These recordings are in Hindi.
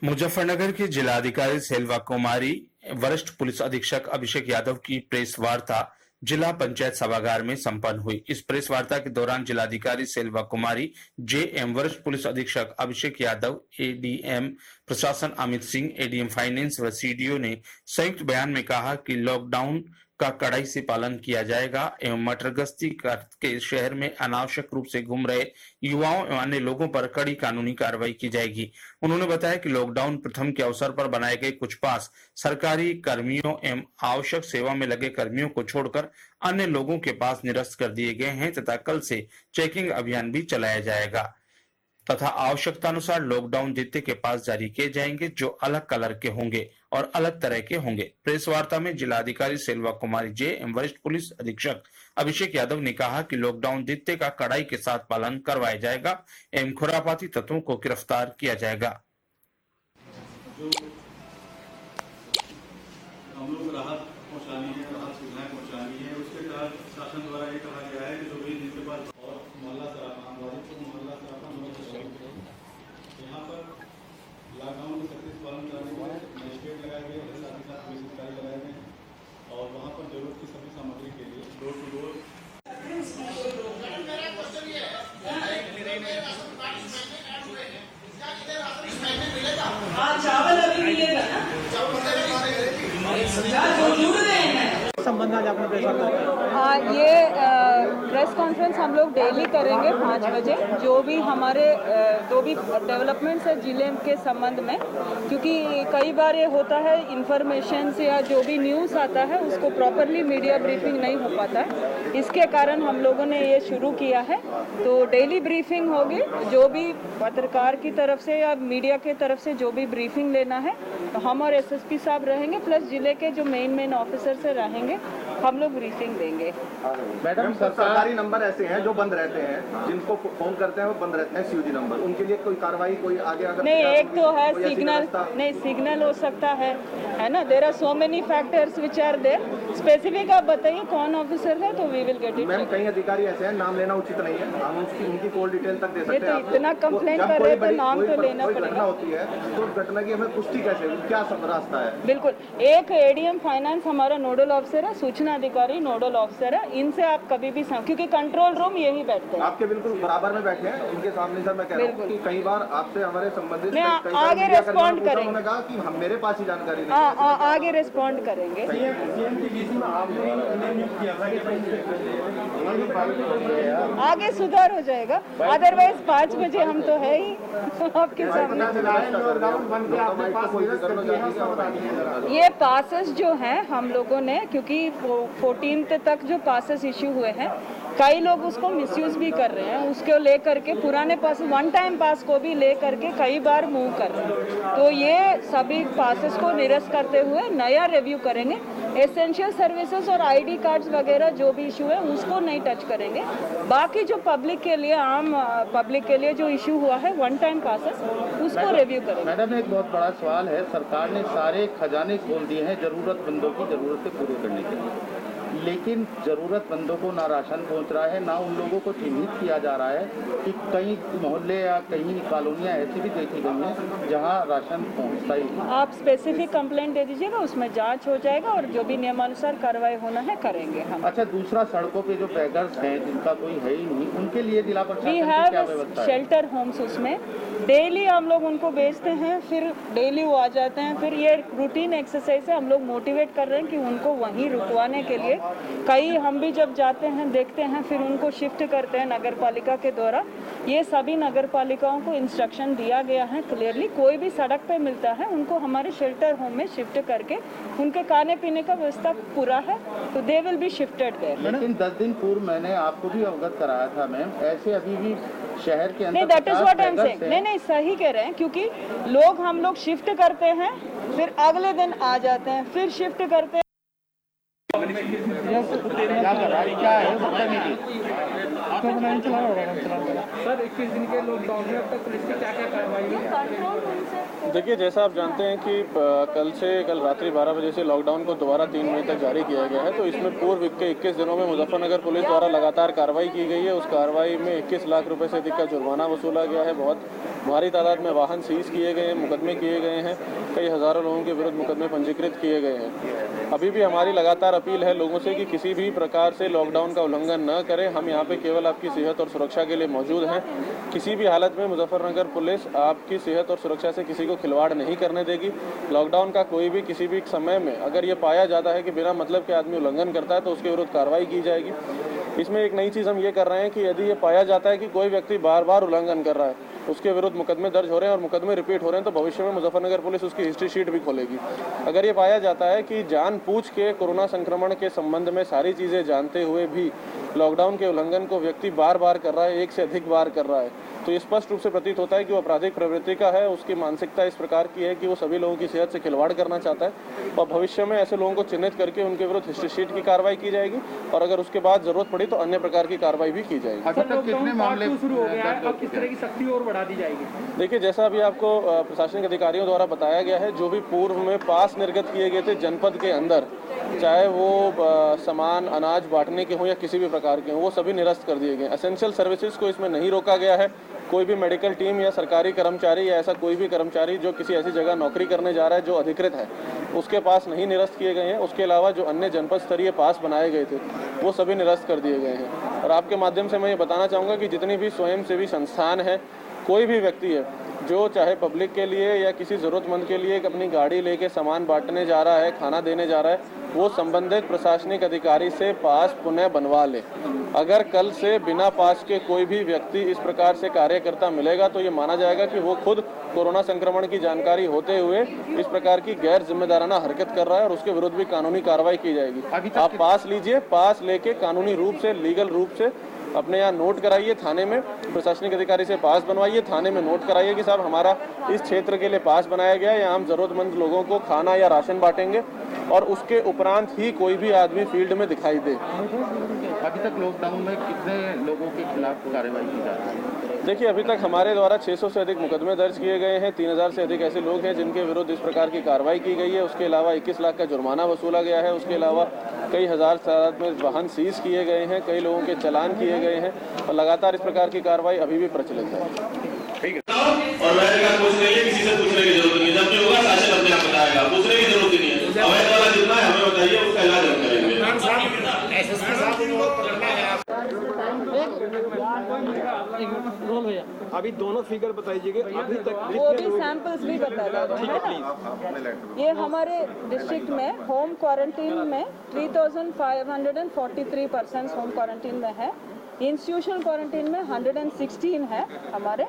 मुजफ्फरनगर के जिलाधिकारी सेल्वा कुमारी, वरिष्ठ पुलिस अधीक्षक अभिषेक यादव की प्रेस वार्ता जिला पंचायत सभागार में संपन्न हुई। इस प्रेस वार्ता के दौरान जिलाधिकारी सेल्वा कुमारी, जेएम वरिष्ठ पुलिस अधीक्षक अभिषेक यादव, एडीएम प्रशासन अमित सिंह, एडीएम फाइनेंस व सीडीओ ने संयुक्त बयान में कहा कि लॉकडाउन का कड़ाई से पालन किया जाएगा एवं मटर गश्ती करके शहर में अनावश्यक रूप से घूम रहे युवाओं एवं अन्य लोगों पर कड़ी कानूनी कार्रवाई की जाएगी। उन्होंने बताया कि लॉकडाउन प्रथम के अवसर पर बनाए गए कुछ पास सरकारी कर्मियों एवं आवश्यक सेवा में लगे कर्मियों को छोड़कर अन्य लोगों के पास निरस्त कर दिए गए हैं तथा कल से चेकिंग अभियान भी चलाया जाएगा तथा आवश्यकतानुसार लॉकडाउन द्वितीय के पास जारी किए जाएंगे जो अलग कलर के होंगे और अलग तरह के होंगे। प्रेस वार्ता में जिलाधिकारी सेल्वा कुमारी, जेएम वरिष्ठ पुलिस अधीक्षक अभिषेक यादव ने कहा कि लॉकडाउन द्वितीय का कड़ाई के साथ पालन करवाया जाएगा एवं खुरापाती तत्वों को गिरफ्तार किया जाएगा। हम लोग राहत पहुंचानी है, राहत सुविधाएं पहुंचानी है। उसके तहत शासन द्वारा ये कहा गया है कि जो भी जिनके पास और मोहल्ला सराफा मोहल्ला सराफा यहाँ पर लॉकडाउन का सख्ती से पालन कराने के लिए मजिस्ट्रेट लगाए गए हैं, साथ ही साथ पुलिस अधिकारी लगाए गए हैं और वहाँ पर जरूरत की सभी सामग्री के लिए डोर टू डोर चावल अभी मिलेगा ना? संबंध आज आपने प्रेस वार्ता ये प्रेस कॉन्फ्रेंस हम लोग डेली करेंगे 5 बजे। जो भी हमारे जो भी डेवलपमेंट्स है जिले के संबंध में, क्योंकि कई बार ये होता है इंफॉर्मेशन से या जो भी न्यूज़ आता है उसको प्रॉपरली मीडिया ब्रीफिंग नहीं हो पाता है। इसके कारण हम लोगों ने ये शुरू किया है। तो डेली ब्रीफिंग होगी, जो भी पत्रकार की तरफ से या मीडिया की तरफ से जो भी ब्रीफिंग लेना है तो हम और एसएसपी साहब रहेंगे, प्लस जिले के जो मेन ऑफिसर से रहेंगे, हम लोग ब्रीफिंग देंगे। मैडम, सरकारी नंबर ऐसे हैं जो बंद रहते हैं, जिनको फोन करते हैं वो बंद रहते हैं, सीयूजी नंबर, उनके लिए कोई कार्रवाई कोई आगे अगर नहीं, एक तो है सिग्नल, नहीं सिग्नल हो सकता है ना। There are so many factors which are there. Specific आप बताइए कौन ऑफिसर है तो we will get it. Ma'am, कई अधिकारी ऐसे हैं, नाम लेना उचित नहीं है, हम उनकी कॉल डिटेल तक दे सकते हैं। ये तो इतना कंप्लेंट कर रहे हैं तो नाम तो लेना पड़ेगा। घटना होती है तो घटना की हमें पुष्टि कैसे, क्या सब रास्ता है? बिल्कुल, एक एडीएम फाइनेंस हमारा नोडल ऑफिसर है, सूचना अधिकारी नोडल ऑफिसर है, इनसे आप कभी भी क्योंकि कंट्रोल रूम यही बैठते हैं, आपके बिल्कुल बराबर में बैठे हैं, उनके सामने सर मैं कह रहा हूँ कि कई बार आपसे हमारे संबंधित आगे रिस्पॉन्ड करेंगे। उन्होंने कहा कि हम मेरे पास ही जानकारी नहीं, आगे रिस्पॉन्ड करेंगे। आगे सुधार हो जाएगा, अदरवाइज 5 बजे हम तो है ही आपके सामने। ये पासेस जो हैं हम लोगों ने, क्योंकि 14 तक जो पासेस इश्यू हुए हैं, कई लोग उसको मिसयूज भी कर रहे हैं, उसको लेकर के पुराने पास, वन टाइम पास को भी लेकर के कई बार मूव कर रहे हैं। तो ये सभी पासेस को निरस्त करते हुए नया रिव्यू करेंगे। एसेंशियल सर्विसेज और आईडी कार्ड्स वगैरह जो भी इशू है उसको नहीं टच करेंगे। बाकी जो पब्लिक के लिए, आम पब्लिक के लिए जो इशू हुआ है वन टाइम पासेस, उसको रिव्यू करेंगे। मैडम, एक बहुत बड़ा सवाल है, सरकार ने सारे खजाने खोल दिए हैं जरूरतमंदों की जरूरतें पूरी करने के लिए, लेकिन ज़रूरतमंदों को ना राशन पहुंच रहा है, ना उन लोगों को चिन्हित किया जा रहा है कि कई मोहल्ले या कई कॉलोनियां ऐसी भी देखी गई हैं जहां राशन पहुंचता ही नहीं। आप स्पेसिफिक कंप्लेंट दे दीजिएगा, उसमें जांच हो जाएगा और जो भी नियमानुसार कार्रवाई होना है करेंगे हम। अच्छा, दूसरा, सड़कों पे जो बेगर्स हैं जिनका कोई है ही नहीं, उनके लिए जिला प्रशासन की क्या व्यवस्था है? शेल्टर होम्स, उसमें डेली हम लोग उनको भेजते हैं, फिर डेली वो आ जाते हैं। फिर ये रूटीन एक्सरसाइज है, हम लोग मोटिवेट कर रहे हैं कि उनको वहीं रुकवाने के लिए। कई हम भी जब जाते हैं देखते हैं, फिर उनको शिफ्ट करते हैं नगर पालिका के द्वारा। ये सभी नगर पालिकाओं को इंस्ट्रक्शन दिया गया है क्लियरली, कोई भी सड़क पे मिलता है उनको हमारे शेल्टर होम में शिफ्ट करके उनके खाने पीने का व्यवस्था पूरा है, तो they will be shifted there. लेकिन 10 दिन पूर्व मैंने आपको भी अवगत कराया था मैम, ऐसे अभी भी शहर के अंदर नहीं, that is what I am saying. नहीं, सही कह रहे हैं, क्योंकि हम लोग शिफ्ट करते हैं, फिर अगले दिन आ जाते हैं, फिर शिफ्ट करते हैं। क्या है सर 21 दिन के लॉकडाउन में अब तक पुलिस की क्या क्या कार्रवाई है? देखिए, जैसा आप जानते हैं कि कल रात्रि 12 बजे से लॉकडाउन को दोबारा 3 मई तक जारी किया गया है। तो इसमें पूर्व के 21 दिनों में मुजफ्फरनगर पुलिस द्वारा लगातार कार्रवाई की गई है। उस कार्रवाई में 21 लाख रुपए से अधिक का जुर्माना वसूला गया है। बहुत भारी तादाद में वाहन सीज किए गए हैं, मुकदमे किए गए हैं, कई हज़ारों लोगों के विरुद्ध मुकदमे पंजीकृत किए गए हैं। अभी भी हमारी लगातार अपील है लोगों से कि किसी भी प्रकार से लॉकडाउन का उल्लंघन न करें। हम यहाँ पे केवल आपकी सेहत और सुरक्षा के लिए मौजूद हैं। किसी भी हालत में मुजफ्फरनगर पुलिस आपकी सेहत और सुरक्षा से किसी को खिलवाड़ नहीं करने देगी। लॉकडाउन का कोई भी किसी भी समय में अगर ये पाया जाता है कि बिना मतलब के आदमी उल्लंघन करता है तो उसके विरुद्ध कार्रवाई की जाएगी। इसमें एक नई चीज़ हम ये कर रहे हैं कि यदि ये पाया जाता है कि कोई व्यक्ति बार बार उल्लंघन कर रहा है, उसके विरुद्ध मुकदमे दर्ज हो रहे हैं और मुकदमे रिपीट हो रहे हैं, तो भविष्य में मुजफ्फरनगर पुलिस उसकी हिस्ट्री शीट भी खोलेगी। अगर ये पाया जाता है कि जानबूझ के कोरोना संक्रमण के संबंध में सारी चीज़ें जानते हुए भी लॉकडाउन के उल्लंघन को व्यक्ति बार बार कर रहा है, एक से अधिक बार कर रहा है, तो ये स्पष्ट रूप से प्रतीत होता है कि वो आपराधिक प्रवृत्ति का है। उसकी मानसिकता इस प्रकार की है कि वो सभी लोगों की सेहत से खिलवाड़ करना चाहता है और भविष्य में ऐसे लोगों को चिन्हित करके उनके विरुद्ध हिस्ट्री शीट की कार्रवाई की जाएगी और अगर उसके बाद जरूरत पड़ी तो अन्य प्रकार की कार्रवाई भी की जाएगी। अभी तक कितने मामले शुरू हो गया है, अब किस तरह की सख्ती और बढ़ा दी जाएगी? देखिए, जैसा अभी आपको प्रशासनिक अधिकारियों द्वारा बताया गया है, जो भी पूर्व में पास निर्गत किए गए थे जनपद के अंदर, चाहे वो सामान अनाज बांटने के हों या किसी भी प्रकार के हों, वो सभी निरस्त कर दिए गए। एसेंशियल सर्विसेज को इसमें नहीं रोका गया है। कोई भी मेडिकल टीम या सरकारी कर्मचारी या ऐसा कोई भी कर्मचारी जो किसी ऐसी जगह नौकरी करने जा रहा है जो अधिकृत है, उसके पास नहीं निरस्त किए गए हैं। उसके अलावा जो अन्य जनपद स्तरीय पास बनाए गए थे वो सभी निरस्त कर दिए गए हैं। और आपके माध्यम से मैं ये बताना चाहूँगा कि जितनी भी स्वयंसेवी संस्थान है, कोई भी व्यक्ति है जो चाहे पब्लिक के लिए या किसी ज़रूरतमंद के लिए एक अपनी गाड़ी लेके सामान बांटने जा रहा है, खाना देने जा रहा है, वो संबंधित प्रशासनिक अधिकारी से पास पुनः बनवा ले। अगर कल से बिना पास के कोई भी व्यक्ति इस प्रकार से कार्यकर्ता मिलेगा तो ये माना जाएगा कि वो खुद कोरोना संक्रमण की जानकारी होते हुए इस प्रकार की गैर जिम्मेदाराना हरकत कर रहा है और उसके विरुद्ध भी कानूनी कार्रवाई की जाएगी। आप पास लीजिए, पास लेके कानूनी रूप से, लीगल रूप से अपने यहाँ नोट कराइए, थाने में प्रशासनिक अधिकारी से पास बनवाइए, थाने में नोट कराइए कि साहब हमारा इस क्षेत्र के लिए पास बनाया गया है, यहाँ हम ज़रूरतमंद लोगों को खाना या राशन बांटेंगे, और उसके उपरांत ही कोई भी आदमी फील्ड में दिखाई दे। अभी तक लॉकडाउन में कितने लोगों के खिलाफ कार्रवाई की जा रही है? देखिए, अभी तक हमारे द्वारा 600 से अधिक मुकदमे दर्ज किए गए हैं। 3000 से अधिक ऐसे लोग हैं जिनके विरुद्ध इस प्रकार की कार्रवाई की गई है। उसके अलावा 21 लाख का जुर्माना वसूला गया है। उसके अलावा कई हज़ार तादाद में वाहन सीज किए गए हैं, कई लोगों के चालान किए गए हैं और लगातार इस प्रकार की कार्रवाई अभी भी प्रचलित है। और वैसे का कुछ नहीं है, किसी से पूछने की जरूरत नहीं है। जब भी होगा शासन अपने आप बताएगा, पूछने की जरूरत ही नहीं है। अवैध वाला जितना है हमें बताइए, उसका इलाज हम करेंगे। अभी दोनों फिगर बताइएगा, अभी तक वो भी सैंपल्स भी बता दो। ये हमारे डिस्ट्रिक्ट में होम क्वारंटीन में 3543 पर्सन्स होम क्वारंटीन में है। इंस्टीट्यूशनल क्वारंटीन में 116 है हमारे,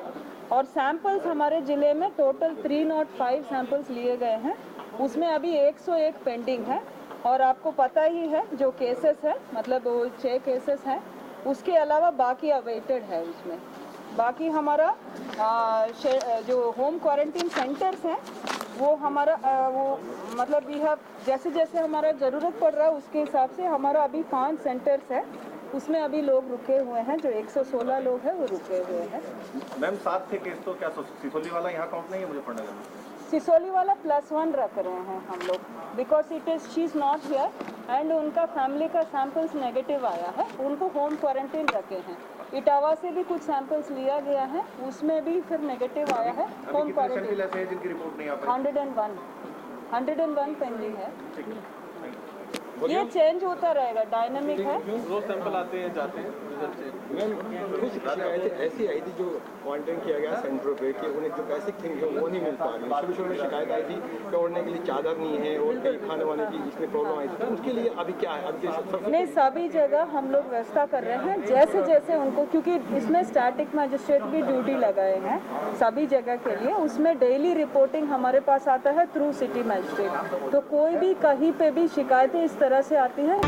और सैंपल्स हमारे ज़िले में टोटल 305 सैंपल्स लिए गए हैं। उसमें अभी 101 पेंडिंग है। और आपको पता ही है जो केसेस है, मतलब वो 6 केसेस हैं, उसके अलावा बाकी अवेटेड है। उसमें बाकी हमारा जो होम क्वारंटीन सेंटर्स हैं वो हमारा वो मतलब वी हैव जैसे जैसे हमारा ज़रूरत पड़ रहा है उसके हिसाब से हमारा अभी 5 सेंटर्स है, उसमें अभी लोग रुके हुए हैं। जो 116 लोग हैं वो रुके हुए हैं। मैम 7 थे केस, तो क्या सिसोली वाला यहाँ काउंट नहीं है? मुजफ्फरनगर में सिसोली वाला +1 रख रहे हैं हम लोग, because it is she is not here and उनका फैमिली का सैंपल्स नेगेटिव आया है, उनको होम क्वारंटीन रखे हैं। इटावा से भी कुछ सैंपल्स लिया गया है, उसमें भी फिर नेगेटिव आया है। होम क्वारंटीन 101 पेंडिंग है। ये चेंज होता रहेगा, डायनामिक है। रोज सैंपल आते हैं जाते हैं। मैम कुछ शिकायतें ऐसी आई थी जो क्वारंटाइन किया गया सेंटरों पे कि उन्हें जो बेसिक थिंग है वो नहीं मिल पा रही। शुरू में शिकायत आई थी कि ओढ़ने के लिए चादर नहीं है और कई खाने वाने की इसमें प्रॉब्लम आई थी, तो उसके लिए अभी क्या है? अभी नहीं, सभी जगह हम लोग व्यवस्था कर रहे हैं जैसे जैसे उनको, क्योंकि इसमें स्टैटिक मजिस्ट्रेट की ड्यूटी लगाए हैं सभी जगह के लिए। उसमें डेली रिपोर्टिंग हमारे पास आता है थ्रू सिटी मजिस्ट्रेट। तो कोई भी कहीं पे भी शिकायतें इस तरह से आती हैं